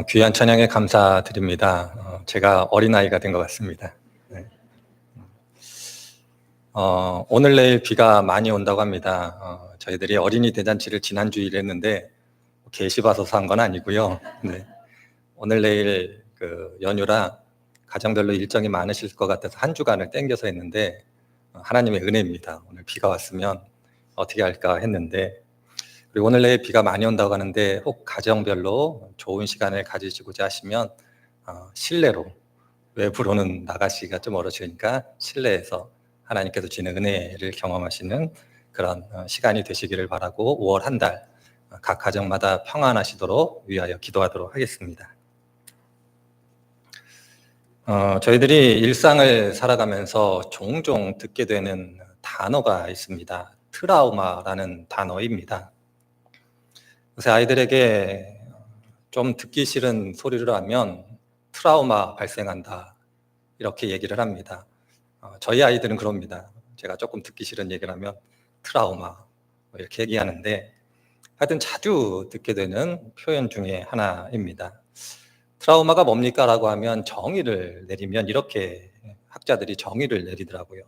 귀한 찬양에 감사드립니다. 제가 어린아이가 된 것 같습니다. 네. 오늘 내일 비가 많이 온다고 합니다. 저희들이 어린이 대잔치를 지난주일에 했는데 계시 봐서 한 건 아니고요. 네. 오늘 내일 연휴라 가정별로 일정이 많으실 것 같아서 한 주간을 땡겨서 했는데 하나님의 은혜입니다. 오늘 비가 왔으면 어떻게 할까 했는데, 그리고 오늘 내일 비가 많이 온다고 하는데 혹 가정별로 좋은 시간을 가지시고자 하시면 실내로, 외부로는 나가시기가 좀 어려우니까 실내에서 하나님께서 주시는 은혜를 경험하시는 그런 시간이 되시기를 바라고 5월 한 달 각 가정마다 평안하시도록 위하여 기도하도록 하겠습니다. 저희들이 일상을 살아가면서 종종 듣게 되는 단어가 있습니다. 트라우마라는 단어입니다. 요새 아이들에게 좀 듣기 싫은 소리를 하면 트라우마 발생한다 이렇게 얘기를 합니다. 저희 아이들은 그럽니다. 제가 조금 듣기 싫은 얘기를 하면 트라우마 이렇게 얘기하는데, 하여튼 자주 듣게 되는 표현 중에 하나입니다. 트라우마가 뭡니까? 라고 하면 정의를 내리면 이렇게 학자들이 정의를 내리더라고요.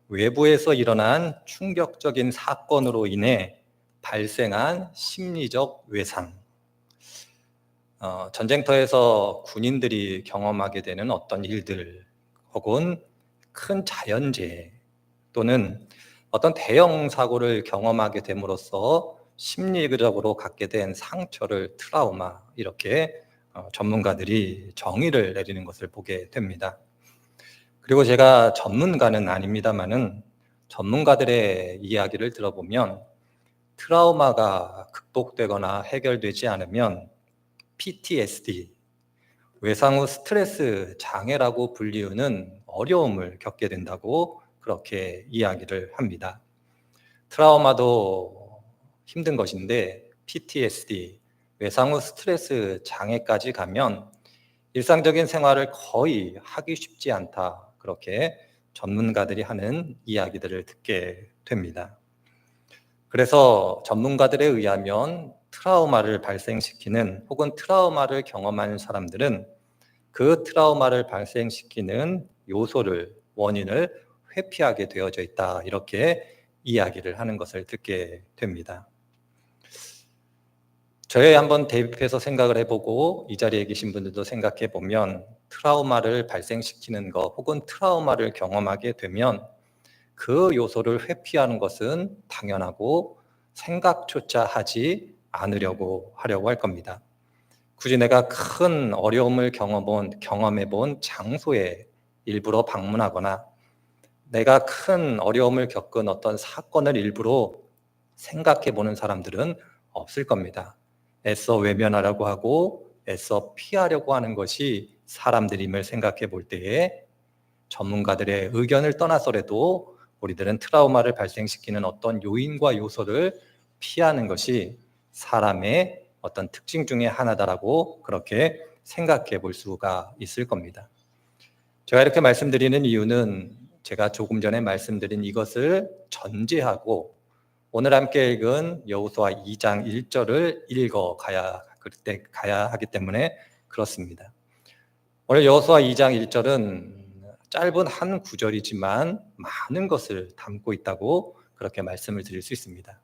외부에서 일어난 충격적인 사건으로 인해 발생한 심리적 외상. 전쟁터에서 군인들이 경험하게 되는 어떤 일들, 혹은 큰 자연재해 또는 어떤 대형 사고를 경험하게 됨으로써 심리적으로 갖게 된 상처를 트라우마, 이렇게 전문가들이 정의를 내리는 것을 보게 됩니다. 그리고 제가 전문가는 아닙니다만은 전문가들의 이야기를 들어보면 트라우마가 극복되거나 해결되지 않으면 PTSD, 외상 후 스트레스 장애라고 불리우는 어려움을 겪게 된다고 그렇게 이야기를 합니다. 트라우마도 힘든 것인데 PTSD, 외상 후 스트레스 장애까지 가면 일상적인 생활을 거의 하기 쉽지 않다, 그렇게 전문가들이 하는 이야기들을 듣게 됩니다. 그래서 전문가들에 의하면 트라우마를 발생시키는, 혹은 트라우마를 경험하는 사람들은 그 트라우마를 발생시키는 요소를, 원인을 회피하게 되어져 있다, 이렇게 이야기를 하는 것을 듣게 됩니다. 저희 한번 대입해서 생각을 해보고 이 자리에 계신 분들도 생각해 보면, 트라우마를 발생시키는 것, 혹은 트라우마를 경험하게 되면 그 요소를 회피하는 것은 당연하고 생각조차 하지 않으려고 하려고 할 겁니다. 굳이 내가 큰 어려움을 경험해 본 장소에 일부러 방문하거나 내가 큰 어려움을 겪은 어떤 사건을 일부러 생각해 보는 사람들은 없을 겁니다. 애써 외면하려고 하고 애써 피하려고 하는 것이 사람들임을 생각해 볼 때에 전문가들의 의견을 떠나서라도 우리들은 트라우마를 발생시키는 어떤 요인과 요소를 피하는 것이 사람의 어떤 특징 중에 하나다라고 그렇게 생각해 볼 수가 있을 겁니다. 제가 이렇게 말씀드리는 이유는 제가 조금 전에 말씀드린 이것을 전제하고 오늘 함께 읽은 여호수아 2장 1절을 읽어 가야 하기 때문에 그렇습니다. 오늘 여호수아 2장 1절은 짧은 한 구절이지만 많은 것을 담고 있다고 그렇게 말씀을 드릴 수 있습니다.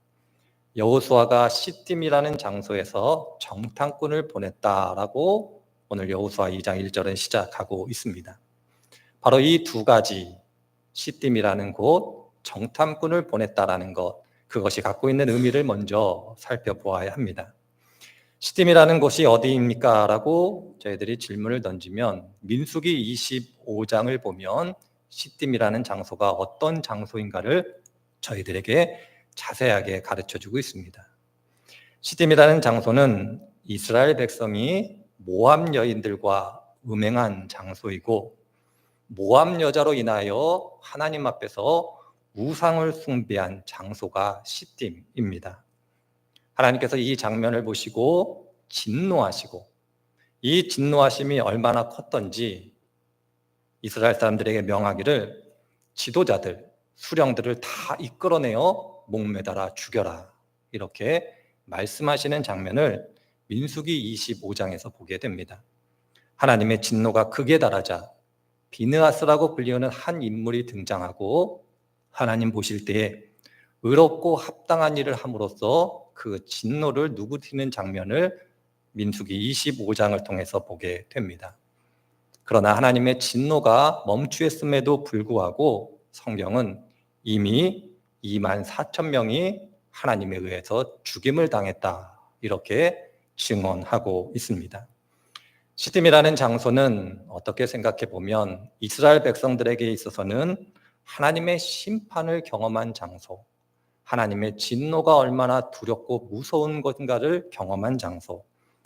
여호수아가 시딤이라는 장소에서 정탐꾼을 보냈다라고 오늘 여호수아 2장 1절은 시작하고 있습니다. 바로 이 두 가지, 시딤이라는 곳, 정탐꾼을 보냈다라는 것, 그것이 갖고 있는 의미를 먼저 살펴보아야 합니다. 시딤이라는 곳이 어디입니까? 라고 저희들이 질문을 던지면 민수기 25장을 보면 시딤이라는 장소가 어떤 장소인가를 저희들에게 자세하게 가르쳐주고 있습니다. 시딤이라는 장소는 이스라엘 백성이 모압 여인들과 음행한 장소이고, 모압 여자로 인하여 하나님 앞에서 우상을 숭배한 장소가 시딤입니다. 하나님께서 이 장면을 보시고 진노하시고, 이 진노하심이 얼마나 컸던지 이스라엘 사람들에게 명하기를 지도자들, 수령들을 다 이끌어내어 목매달아 죽여라, 이렇게 말씀하시는 장면을 민수기 25장에서 보게 됩니다. 하나님의 진노가 극에 달하자 비느하스라고 불리우는 한 인물이 등장하고 하나님 보실 때에 의롭고 합당한 일을 함으로써 그 진노를 누구티는 장면을 민수기 25장을 통해서 보게 됩니다. 그러나 하나님의 진노가 멈추었음에도 불구하고 성경은 이미 2만 4천 명이 하나님에 의해서 죽임을 당했다, 이렇게 증언하고 있습니다. 시딤이라는 장소는 어떻게 생각해 보면 이스라엘 백성들에게 있어서는 하나님의 심판을 경험한 장소, 하나님의 진노가 얼마나 두렵고 무서운 것인가를 경험한 장소,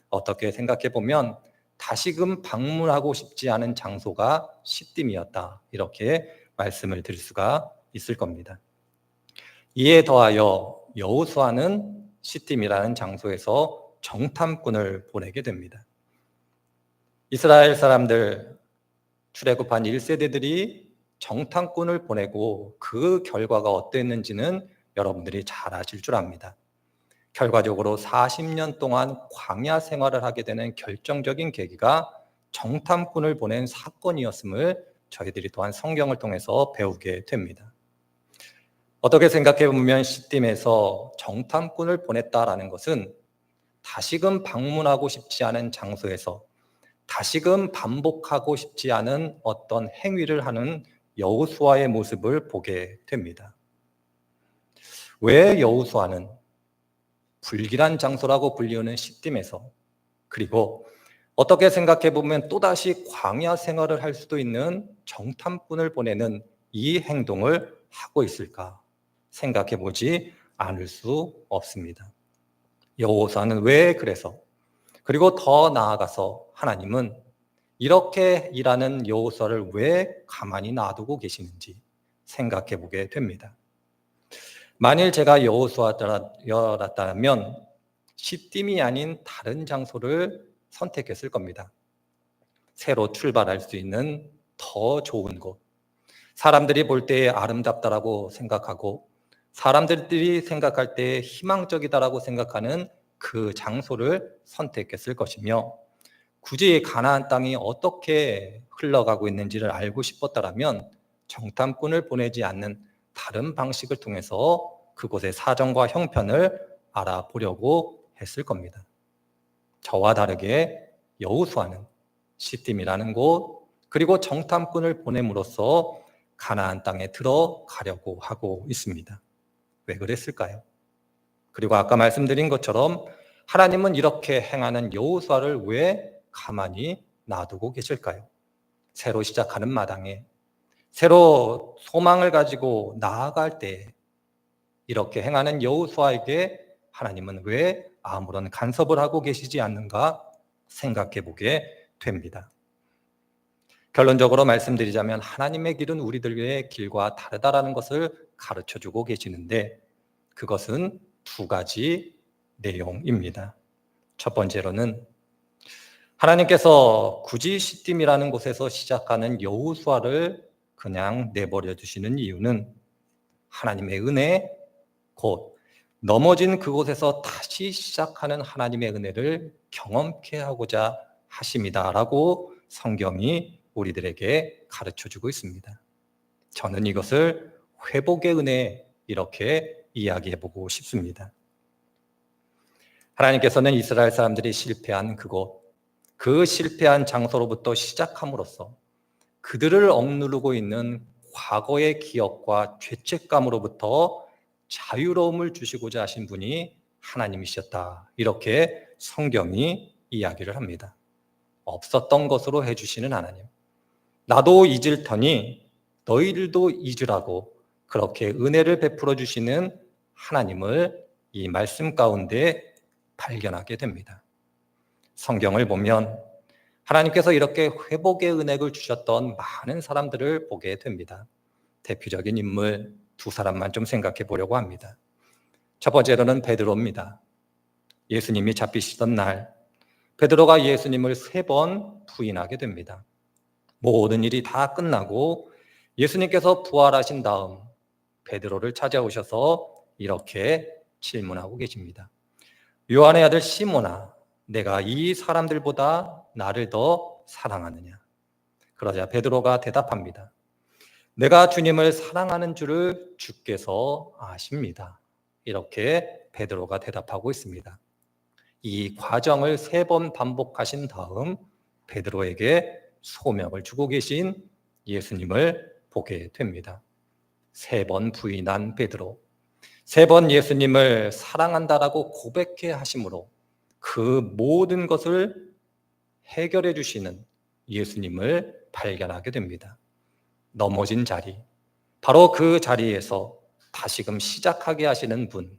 어떻게 생각해 보면 다시금 방문하고 싶지 않은 장소가 시딤이었다, 이렇게 말씀을 드릴 수가 있을 겁니다. 이에 더하여 여호수아는 시딤이라는 장소에서 정탐꾼을 보내게 됩니다. 이스라엘 사람들 출애굽한 1세대들이 정탐꾼을 보내고 그 결과가 어땠는지는 여러분들이 잘 아실 줄 압니다. 결과적으로 40년 동안 광야 생활을 하게 되는 결정적인 계기가 정탐꾼을 보낸 사건이었음을 저희들이 또한 성경을 통해서 배우게 됩니다. 어떻게 생각해 보면 시딤에서 정탐꾼을 보냈다라는 것은 다시금 방문하고 싶지 않은 장소에서 다시금 반복하고 싶지 않은 어떤 행위를 하는 여호수아의 모습을 보게 됩니다. 왜 여호수아는 불길한 장소라고 불리우는 시딤에서, 그리고 어떻게 생각해 보면 또다시 광야 생활을 할 수도 있는 정탐꾼을 보내는 이 행동을 하고 있을까 생각해 보지 않을 수 없습니다. 여호수아는 왜 그래서, 그리고 더 나아가서 하나님은 이렇게 일하는 여호수아를 왜 가만히 놔두고 계시는지 생각해 보게 됩니다. 만일 제가 여호수아였다면 시딤이 아닌 다른 장소를 선택했을 겁니다. 새로 출발할 수 있는 더 좋은 곳, 사람들이 볼 때에 아름답다라고 생각하고 사람들이 생각할 때에 희망적이다라고 생각하는 그 장소를 선택했을 것이며, 굳이 가나안 땅이 어떻게 흘러가고 있는지를 알고 싶었다면 정탐꾼을 보내지 않는 다른 방식을 통해서 그곳의 사정과 형편을 알아보려고 했을 겁니다. 저와 다르게 여호수아는 시딤이라는 곳, 그리고 정탐꾼을 보냄으로써 가나안 땅에 들어가려고 하고 있습니다. 왜 그랬을까요? 그리고 아까 말씀드린 것처럼 하나님은 이렇게 행하는 여호수아를 왜 가만히 놔두고 계실까요? 새로 시작하는 마당에, 새로 소망을 가지고 나아갈 때 이렇게 행하는 여호수아에게 하나님은 왜 아무런 간섭을 하고 계시지 않는가 생각해 보게 됩니다. 결론적으로 말씀드리자면 하나님의 길은 우리들의 길과 다르다라는 것을 가르쳐주고 계시는데, 그것은 두 가지 내용입니다. 첫 번째로는 하나님께서 굳이 시딤이라는 곳에서 시작하는 여호수아를 그냥 내버려 두시는 이유는 하나님의 은혜, 곧 넘어진 그곳에서 다시 시작하는 하나님의 은혜를 경험케 하고자 하심이다라고 성경이 우리들에게 가르쳐주고 있습니다. 저는 이것을 회복의 은혜, 이렇게 이야기해보고 싶습니다. 하나님께서는 이스라엘 사람들이 실패한 그곳, 그 실패한 장소로부터 시작함으로써 그들을 억누르고 있는 과거의 기억과 죄책감으로부터 자유로움을 주시고자 하신 분이 하나님이셨다, 이렇게 성경이 이야기를 합니다. 없었던 것으로 해주시는 하나님, 나도 잊을 터니 너희들도 잊으라고 그렇게 은혜를 베풀어 주시는 하나님을 이 말씀 가운데 발견하게 됩니다. 성경을 보면 하나님께서 이렇게 회복의 은혜를 주셨던 많은 사람들을 보게 됩니다. 대표적인 인물 두 사람만 좀 생각해 보려고 합니다. 첫 번째로는 베드로입니다. 예수님이 잡히시던 날 베드로가 예수님을 3번 부인하게 됩니다. 모든 일이 다 끝나고 예수님께서 부활하신 다음 베드로를 찾아오셔서 이렇게 질문하고 계십니다. 요한의 아들 시몬아, 내가 이 사람들보다 나를 더 사랑하느냐? 그러자 베드로가 대답합니다. 내가 주님을 사랑하는 줄을 주께서 아십니다. 이렇게 베드로가 대답하고 있습니다. 이 과정을 3번 반복하신 다음 베드로에게 소명을 주고 계신 예수님을 보게 됩니다. 3번 부인한 베드로, 3번 예수님을 사랑한다라고 고백해 하심으로 그 모든 것을 해결해 주시는 예수님을 발견하게 됩니다. 넘어진 자리, 바로 그 자리에서 다시금 시작하게 하시는 분,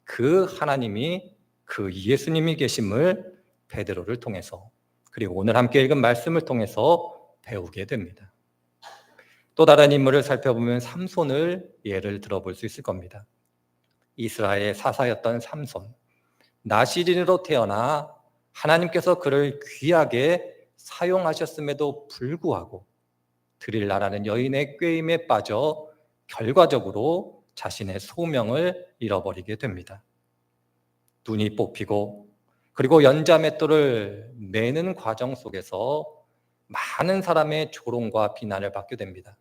그 하나님이, 그 예수님이 계심을 베드로를 통해서, 그리고 오늘 함께 읽은 말씀을 통해서 배우게 됩니다. 또 다른 인물을 살펴보면 삼손을 예를 들어볼 수 있을 겁니다. 이스라엘의 사사였던 삼손, 나시린으로 태어나 하나님께서 그를 귀하게 사용하셨음에도 불구하고 드릴라라는 여인의 꾀임에 빠져 결과적으로 자신의 소명을 잃어버리게 됩니다. 눈이 뽑히고 그리고 연자맷돌을 매는 과정 속에서 많은 사람의 조롱과 비난을 받게 됩니다.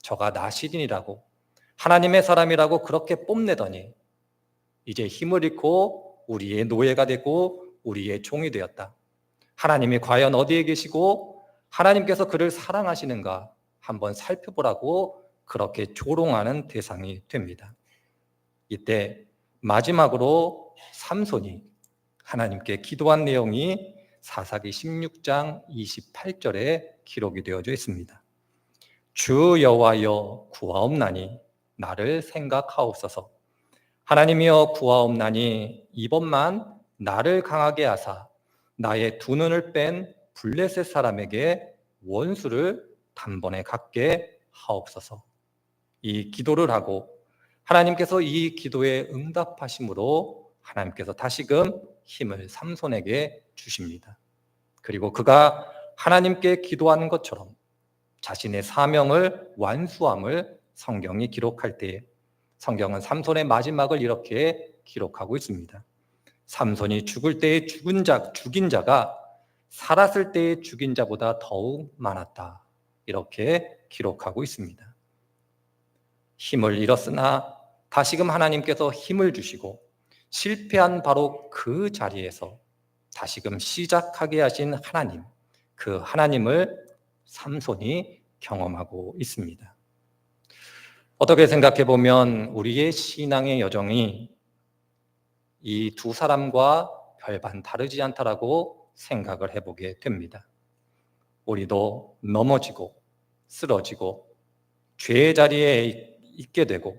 저가 나시린이라고, 하나님의 사람이라고 그렇게 뽐내더니 이제 힘을 잃고 우리의 노예가 되고 우리의 종이 되었다. 하나님이 과연 어디에 계시고 하나님께서 그를 사랑하시는가 한번 살펴보라고 그렇게 조롱하는 대상이 됩니다. 이때 마지막으로 삼손이 하나님께 기도한 내용이 사사기 16장 28절에 기록이 되어져 있습니다. 주 여호와여 구하옵나니 나를 생각하옵소서. 하나님이여 구하옵나니 이번만 나를 강하게 하사 나의 2눈을 뺀 블레셋 사람에게 원수를 단번에 갖게 하옵소서. 이 기도를 하고 하나님께서 이 기도에 응답하심으로 하나님께서 다시금 힘을 삼손에게 주십니다. 그리고 그가 하나님께 기도하는 것처럼 자신의 사명을 완수함을 성경이 기록할 때에 성경은 삼손의 마지막을 이렇게 기록하고 있습니다. 삼손이 죽을 때의 죽인 자가 살았을 때의 죽인 자보다 더욱 많았다. 이렇게 기록하고 있습니다. 힘을 잃었으나 다시금 하나님께서 힘을 주시고 실패한 바로 그 자리에서 다시금 시작하게 하신 하나님, 그 하나님을 삼손이 경험하고 있습니다. 어떻게 생각해 보면 우리의 신앙의 여정이 이 2 사람과 별반 다르지 않다라고 생각을 해보게 됩니다. 우리도 넘어지고 쓰러지고 죄의 자리에 있게 되고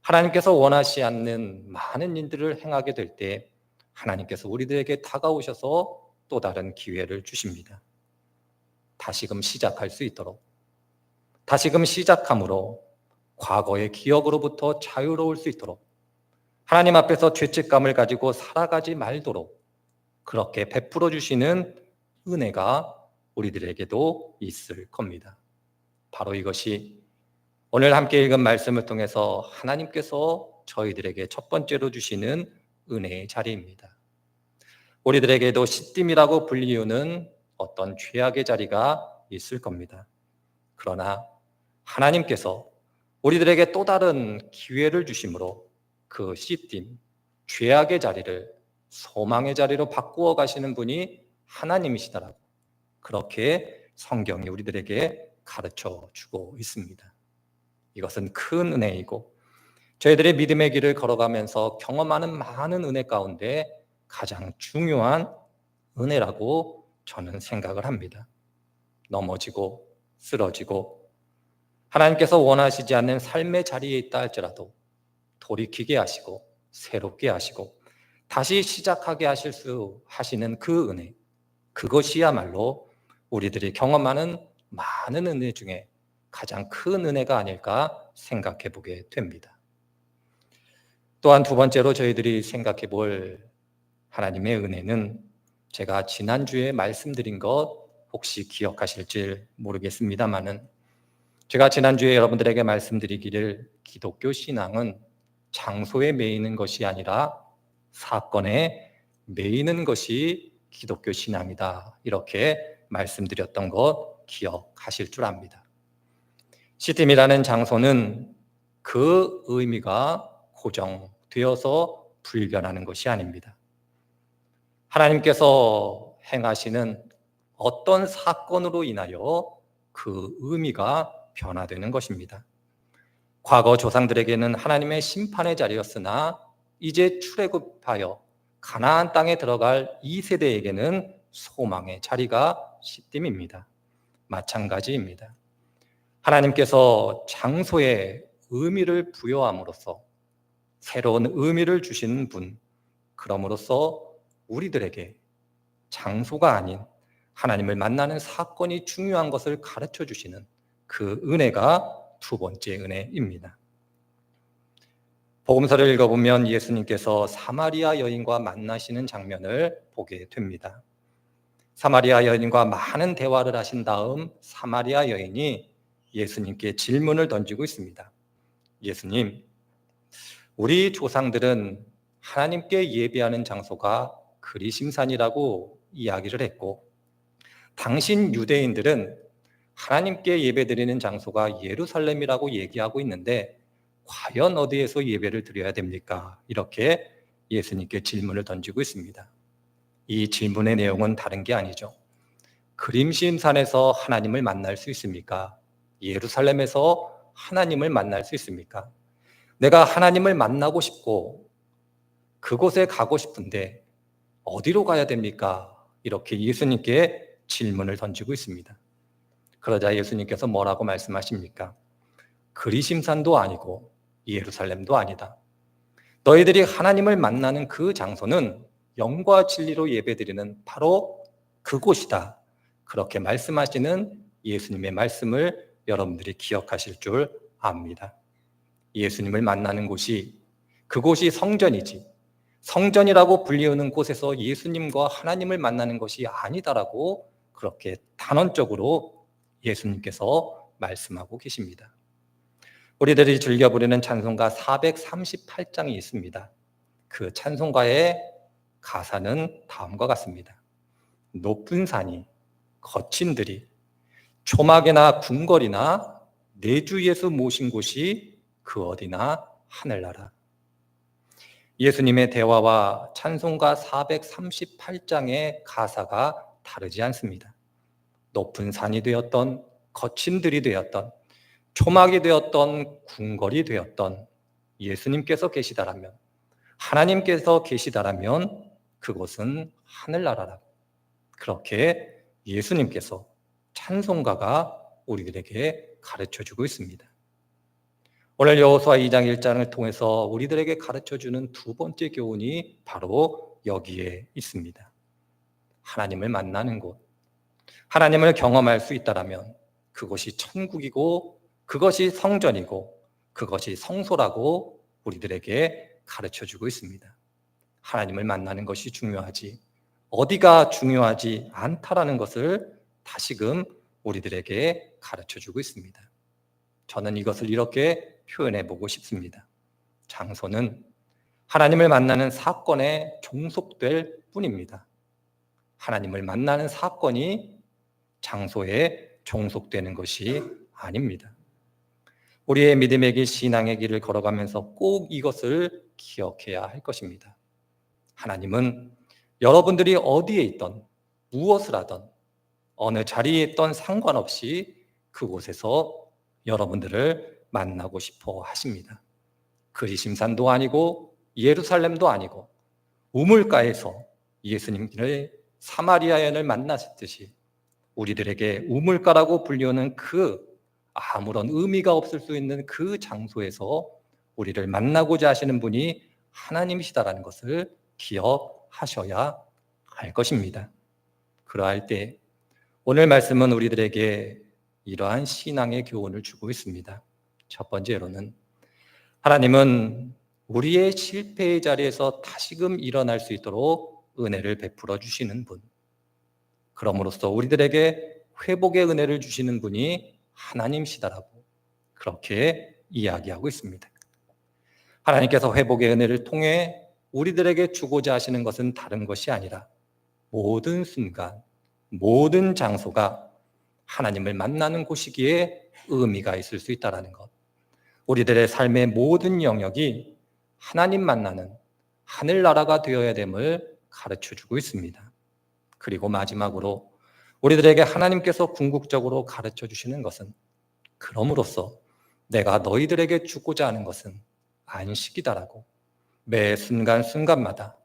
하나님께서 원하시 않는 많은 일들을 행하게 될 때 하나님께서 우리들에게 다가오셔서 또 다른 기회를 주십니다. 다시금 시작할 수 있도록, 다시금 시작함으로 과거의 기억으로부터 자유로울 수 있도록, 하나님 앞에서 죄책감을 가지고 살아가지 말도록 그렇게 베풀어 주시는 은혜가 우리들에게도 있을 겁니다. 바로 이것이 오늘 함께 읽은 말씀을 통해서 하나님께서 저희들에게 첫 번째로 주시는 은혜의 자리입니다. 우리들에게도 시딤이라고 불리우는 어떤 죄악의 자리가 있을 겁니다. 그러나 하나님께서 우리들에게 또 다른 기회를 주심으로 그 시딤, 죄악의 자리를 소망의 자리로 바꾸어 가시는 분이 하나님이시다라고 그렇게 성경이 우리들에게 가르쳐 주고 있습니다. 이것은 큰 은혜이고 저희들의 믿음의 길을 걸어가면서 경험하는 많은 은혜 가운데 가장 중요한 은혜라고 저는 생각을 합니다. 넘어지고 쓰러지고 하나님께서 원하시지 않는 삶의 자리에 있다 할지라도 돌이키게 하시고 새롭게 하시고 다시 시작하게 하시는 그 은혜, 그것이야말로 우리들이 경험하는 많은 은혜 중에 가장 큰 은혜가 아닐까 생각해 보게 됩니다. 또한 2번째로 저희들이 생각해 볼 하나님의 은혜는 제가 지난주에 말씀드린 것 혹시 기억하실지 모르겠습니다만은 제가 지난주에 여러분들에게 말씀드리기를 기독교 신앙은 장소에 매이는 것이 아니라 사건에 매이는 것이 기독교 신앙이다. 이렇게 말씀드렸던 것 기억하실 줄 압니다. 시딤이라는 장소는 그 의미가 고정되어서 불변하는 것이 아닙니다. 하나님께서 행하시는 어떤 사건으로 인하여 그 의미가 변화되는 것입니다. 과거 조상들에게는 하나님의 심판의 자리였으나 이제 출애굽하여 가나안 땅에 들어갈 이 세대에게는 소망의 자리가 시딤입니다. 마찬가지입니다. 하나님께서 장소에 의미를 부여함으로써 새로운 의미를 주시는 분, 그럼으로써 우리들에게 장소가 아닌 하나님을 만나는 사건이 중요한 것을 가르쳐 주시는 그 은혜가 두 번째 은혜입니다. 복음서를 읽어보면 예수님께서 사마리아 여인과 만나시는 장면을 보게 됩니다. 사마리아 여인과 많은 대화를 하신 다음 사마리아 여인이 예수님께 질문을 던지고 있습니다. 예수님, 우리 조상들은 하나님께 예배하는 장소가 그리심산이라고 이야기를 했고, 당신 유대인들은 하나님께 예배드리는 장소가 예루살렘이라고 얘기하고 있는데 과연 어디에서 예배를 드려야 됩니까? 이렇게 예수님께 질문을 던지고 있습니다. 이 질문의 내용은 다른 게 아니죠. 그림심산에서 하나님을 만날 수 있습니까? 예루살렘에서 하나님을 만날 수 있습니까? 내가 하나님을 만나고 싶고 그곳에 가고 싶은데 어디로 가야 됩니까? 이렇게 예수님께 질문을 던지고 있습니다. 그러자 예수님께서 뭐라고 말씀하십니까? 그리심산도 아니고 예루살렘도 아니다. 너희들이 하나님을 만나는 그 장소는 영과 진리로 예배드리는 바로 그곳이다. 그렇게 말씀하시는 예수님의 말씀을 여러분들이 기억하실 줄 압니다. 예수님을 만나는 곳이 그곳이 성전이지 성전이라고 불리우는 곳에서 예수님과 하나님을 만나는 것이 아니다라고 그렇게 단언적으로 예수님께서 말씀하고 계십니다. 우리들이 즐겨 부르는 찬송가 438장이 있습니다. 그 찬송가의 가사는 다음과 같습니다. 높은 산이 거친 들이 초막이나 궁궐이나 내 주 예수 모신 곳이 그 어디나 하늘나라. 예수님의 대화와 찬송가 438장의 가사가 다르지 않습니다. 높은 산이 되었던 거친 들이 되었던 초막이 되었던 궁궐이 되었던 예수님께서 계시다라면 하나님께서 계시다라면 그곳은 하늘나라라고 그렇게 예수님께서 찬송가가 우리들에게 가르쳐주고 있습니다. 오늘 여호수아 2장 1장을 통해서 우리들에게 가르쳐주는 두 번째 교훈이 바로 여기에 있습니다. 하나님을 만나는 곳, 하나님을 경험할 수 있다라면 그것이 천국이고 그것이 성전이고 그것이 성소라고 우리들에게 가르쳐주고 있습니다. 하나님을 만나는 것이 중요하지 어디가 중요하지 않다라는 것을 다시금 우리들에게 가르쳐주고 있습니다. 저는 이것을 이렇게 표현해 보고 싶습니다. 장소는 하나님을 만나는 사건에 종속될 뿐입니다. 하나님을 만나는 사건이 장소에 종속되는 것이 아닙니다. 우리의 믿음의 길, 신앙의 길을 걸어가면서 꼭 이것을 기억해야 할 것입니다. 하나님은 여러분들이 어디에 있던 무엇을 하던 어느 자리에 있던 상관없이 그곳에서 여러분들을 만나고 싶어 하십니다. 그리심산도 아니고 예루살렘도 아니고 우물가에서 예수님을 사마리아 여인을 만나셨듯이 우리들에게 우물가라고 불리우는 그 아무런 의미가 없을 수 있는 그 장소에서 우리를 만나고자 하시는 분이 하나님이시다라는 것을 기억하셔야 할 것입니다. 그러할 때 오늘 말씀은 우리들에게 이러한 신앙의 교훈을 주고 있습니다. 첫 번째로는 하나님은 우리의 실패의 자리에서 다시금 일어날 수 있도록 은혜를 베풀어 주시는 분, 그럼으로써 우리들에게 회복의 은혜를 주시는 분이 하나님이시다라고 그렇게 이야기하고 있습니다. 하나님께서 회복의 은혜를 통해 우리들에게 주고자 하시는 것은 다른 것이 아니라 모든 순간, 모든 장소가 하나님을 만나는 곳이기에 의미가 있을 수 있다는 것. 우리들의 삶의 모든 영역이 하나님 만나는 하늘나라가 되어야 됨을 가르쳐주고 있습니다. 그리고 마지막으로 우리들에게 하나님께서 궁극적으로 가르쳐 주시는 것은, 그럼으로써 내가 너희들에게 주고자 하는 것은 안식이다라고, 매 순간순간마다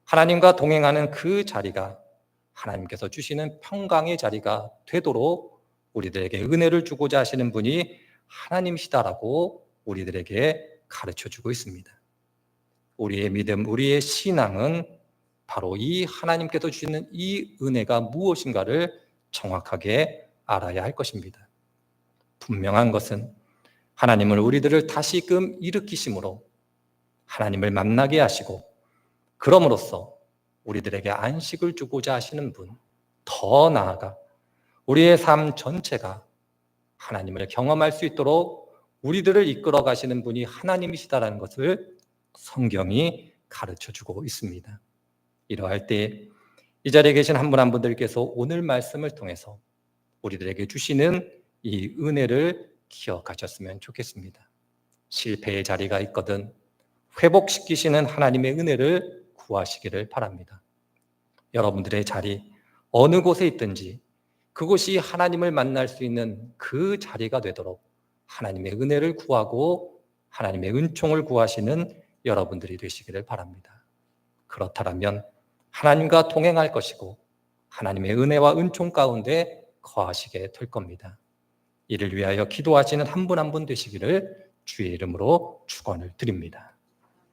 하나님과 동행하는 그 자리가 하나님께서 주시는 평강의 자리가 되도록 우리들에게 은혜를 주고자 하시는 분이 하나님이시다라고 우리들에게 가르쳐주고 있습니다. 우리의 믿음, 우리의 신앙은 바로 이 하나님께서 주시는 이 은혜가 무엇인가를 정확하게 알아야 할 것입니다. 분명한 것은 하나님을 우리들을 다시금 일으키심으로 하나님을 만나게 하시고, 그럼으로써 우리들에게 안식을 주고자 하시는 분, 더 나아가 우리의 삶 전체가 하나님을 경험할 수 있도록 우리들을 이끌어 가시는 분이 하나님이시다라는 것을 성경이 가르쳐주고 있습니다. 이러할 때 이 자리에 계신 한 분 한 분들께서 오늘 말씀을 통해서 우리들에게 주시는 이 은혜를 기억하셨으면 좋겠습니다. 실패의 자리가 있거든 회복시키시는 하나님의 은혜를 구하시기를 바랍니다. 여러분들의 자리, 어느 곳에 있든지 그곳이 하나님을 만날 수 있는 그 자리가 되도록 하나님의 은혜를 구하고 하나님의 은총을 구하시는 여러분들이 되시기를 바랍니다. 그렇다면 하나님과 동행할 것이고 하나님의 은혜와 은총 가운데 거하시게 될 겁니다. 이를 위하여 기도하시는 한 분 한 분 되시기를 주의 이름으로 축원을 드립니다.